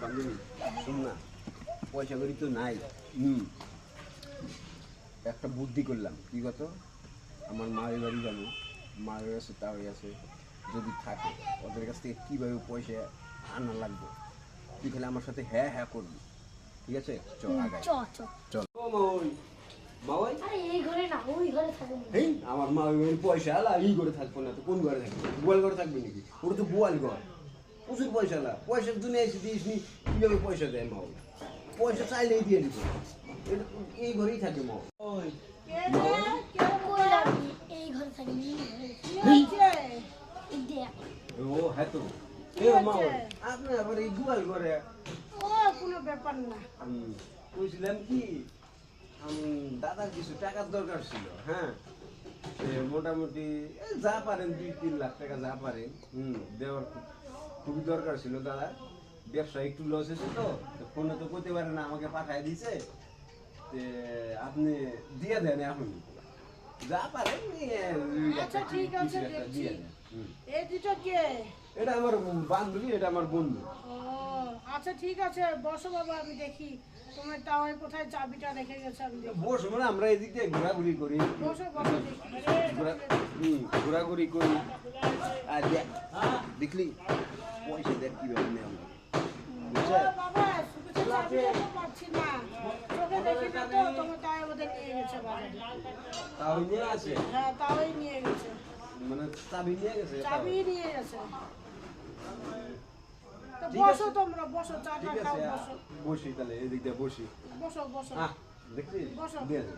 বান্ধবী শোন না, পয়সা করি তো নাই। একটা বুদ্ধি করলাম। কি কত, আমার মায়ের বাড়ি যাবো, মায়ের আছে তাওই আছে, যদি থাকে ওদের কাছ থেকে কীভাবে পয়সা আনা লাগবে, তুই খালি আমার সাথে হ্যাঁ হ্যাঁ করবি, ঠিক আছে? চল আগাই, চল। ও মাওই, মাওই, এই ঘরে না, ওই ঘরে থাকবো। এই আমার মা ওই পয়সা আলা এই ঘরে থাকবো না তো কোন ঘরে থাকবে? গোয়াল ঘরে থাকবে নাকি? ওটা তো গোয়াল ঘর, প্রচুর পয়সা আলা। পয়সার দুনিয়া এসে দিস নি, কীভাবে পয়সা দেয় মাও? পয়সা চাইলেই দিয়ে দিব, এই ঘরেই থাকে মাও। ওই এই ঘরে থাকি, ও হ্যাঁ তো, এ মাও আপনি আবার এই গোয়াল ঘরে? কোনো ব্যাপার না। বলছিলাম কি, দাদার কিছু টাকার দরকার ছিল। হ্যাঁ, সে মোটামুটি যা পারেন 2-3 লাখ টাকা যা পারেন দেওয়ার খুবই দরকার ছিল দাদা। ব্যবসা একটু লস হয়েছে তো, ফোনে তো করতে পারে না, আমাকে পাঠায় দিয়েছে। আপনি দিয়ে দেন এখন যা পারেন। আচ্ছা ঠিক আছে, দেখছি। এই দুটো কে? এটা আমার বান্ধবী, এটা আমার বন্ধু। ও আচ্ছা ঠিক আছে, বসো বাবা, আমি দেখি তোমার টাওয়ার কোথায় চাবিটা রেখে গেছে। আমি দেখি। বসো, মানে আমরা এদিক দিয়ে ঘোরাঘুরি করি, বসো বসো, দেখি। ঘোরাঘুরি করি। আর দেখলি পয়সা দেখ কিভাবে নেওয়া লাগে। ও বাবা, সুবিধা চাবিটা তো পাচ্ছি না, চোখে দেখি না তো। তোমার টাওয়ার ওদের নিয়ে গেছে বাজারে। তাও নিয়ে আছে, হ্যাঁ তাওই নিয়ে গেছে, মানে চাবি নিয়ে গেছে। চাবি নিয়ে গেছে। তো ঠিক বসো, আছে। তোমরা বসো, চাটা ঠিক খাও, আছে, বসো বসি তাহলে, এদিক দিয়ে বসি। বসো বসো দেখছিস বসো। দিয়ে দে।